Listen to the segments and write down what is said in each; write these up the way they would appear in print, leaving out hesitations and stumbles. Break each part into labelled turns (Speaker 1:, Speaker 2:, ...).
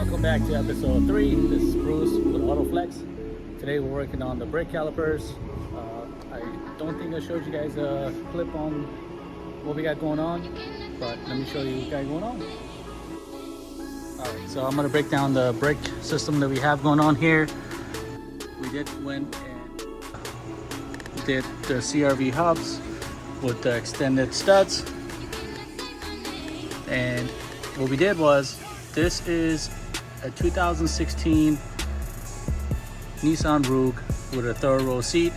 Speaker 1: Welcome back to episode 3. This is Bruce with AutoFlex. Today we're working on the brake calipers. I don't think I showed you guys a clip on what we got going on, but let me show you what we got going on. Alright, so I'm going to break down the brake system that we have going on here. We went and did the CRV hubs with the extended studs. And what we did was, this is a 2016 Nissan Rogue with a third row seat,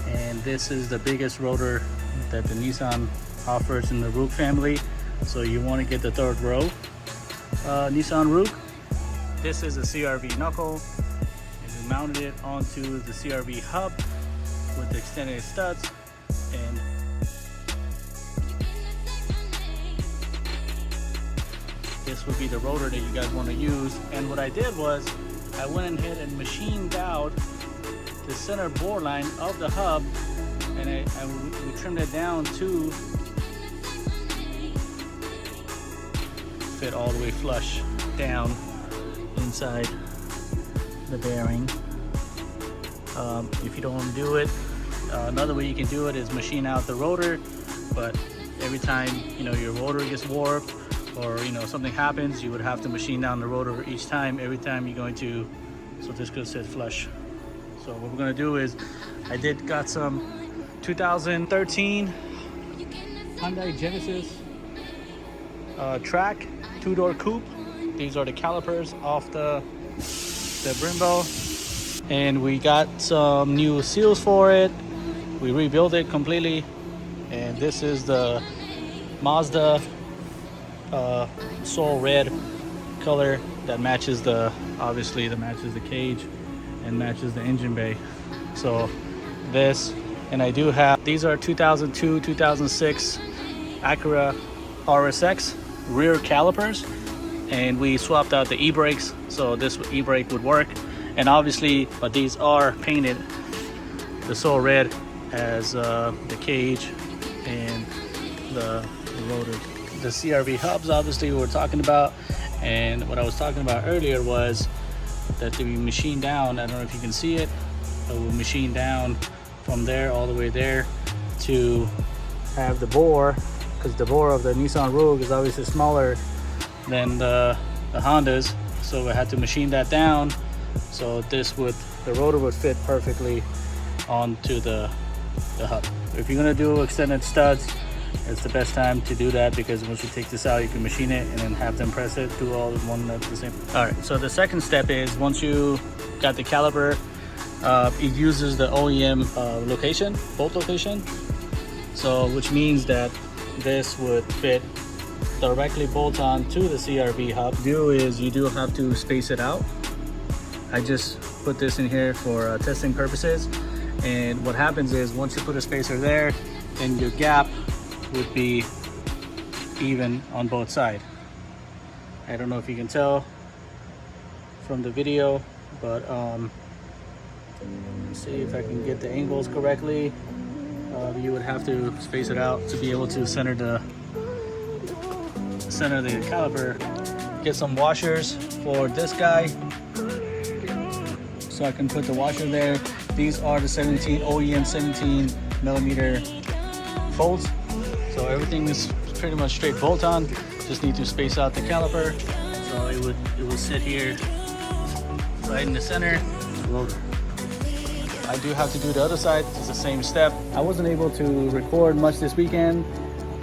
Speaker 1: and this is the biggest rotor that the Nissan offers in the Rogue family, so you want to get the third row Nissan Rogue. This is a CRV knuckle, and we mounted it onto the CRV hub with the extended studs, and this would be the rotor that you guys want to use. And what I did was I went ahead and machined out the center bore line of the hub, and we trimmed it down to fit all the way flush down inside the bearing. If you don't want to do it, another way you can do it is machine out the rotor, but every time your rotor gets warped or something happens, you would have to machine down the rotor each time, every time you're going to, so this could sit flush. So what we're going to do is, I got some 2013 Hyundai Genesis track 2-door coupe. These are the calipers off the Brembo, and we got some new seals for it. We rebuilt it completely, and this is the Mazda soul red color that matches obviously matches the cage and matches the engine bay. So this, and I do have, these are 2002 2006 Acura RSX rear calipers, and we swapped out the e-brakes, so this e-brake would work. And obviously, but these are painted the soul red as the cage and the rotor. The CRV hubs, obviously, we were talking about, and what I was talking about earlier was that we machined down, I don't know if you can see it, but we machined down from there all the way there to have the bore, because the bore of the Nissan Rogue is obviously smaller than the Hondas, so we had to machine that down so the rotor would fit perfectly onto the hub. If you're going to do extended studs, it's the best time to do that, because once you take this out, you can machine it and then have them press it, do all in one at the same. All right, so the second step is, once you got the caliper, it uses the OEM location, bolt location, so which means that this would fit directly bolt on to the CRV hub. You do have to space it out. I just put this in here for testing purposes, and what happens is, once you put a spacer there, then your gap would be even on both sides. I don't know if you can tell from the video, but let's see if I can get the angles correctly. You would have to space it out to be able to center the caliper. Get some washers for this guy, so I can put the washer there. These are the OEM 17 millimeter bolts. So everything is pretty much straight bolt on. Just need to space out the caliper. So it would sit here right in the center. I do have to do the other side. It's the same step. I wasn't able to record much this weekend.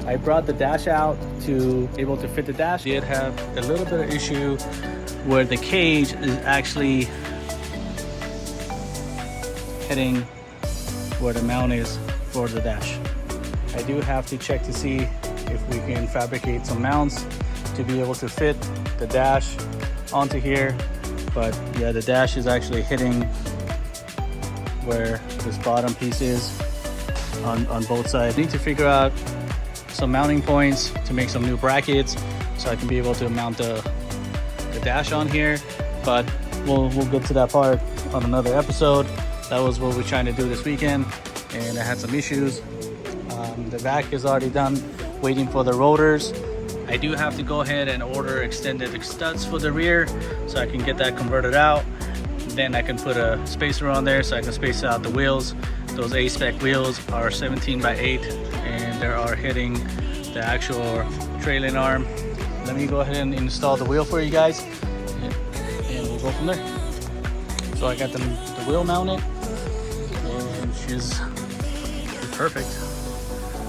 Speaker 1: I brought the dash out to be able to fit the dash. I did have a little bit of issue where the cage is actually hitting where the mount is for the dash. I do have to check to see if we can fabricate some mounts to be able to fit the dash onto here. But yeah, the dash is actually hitting where this bottom piece is on both sides. I need to figure out some mounting points to make some new brackets so I can be able to mount the dash on here. But we'll get to that part on another episode. That was what we're trying to do this weekend, and I had some issues. The vac is already done, waiting for the rotors. I do have to go ahead and order extended studs for the rear so I can get that converted out. Then I can put a spacer on there so I can space out the wheels. Those A-spec wheels are 17 by 8 and they are hitting the actual trailing arm. Let me go ahead and install the wheel for you guys and we'll go from there. So I got the wheel mounted and she's perfect.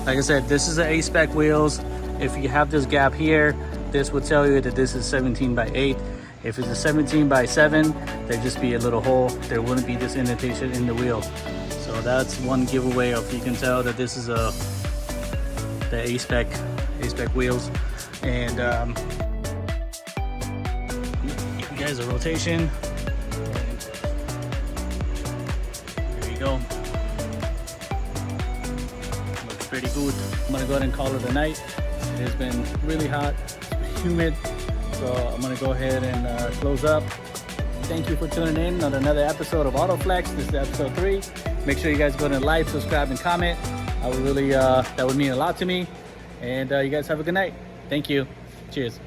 Speaker 1: Like I said, this is the A-spec wheels. If you have this gap here, this would tell you that this is 17 by 8. If it's a 17 by 7, there'd just be a little hole. There wouldn't be this indentation in the wheel. So that's one giveaway of you can tell that this is the A-spec wheels. And give you guys a rotation. There you go. Looks pretty good. I'm gonna go ahead and call it a night. It has been really hot, humid. So I'm gonna go ahead and close up. Thank you for tuning in on another episode of AutoFlex. This is episode 3. Make sure you guys go and like, subscribe, and comment. I would really, that would mean a lot to me. And you guys have a good night. Thank you. Cheers.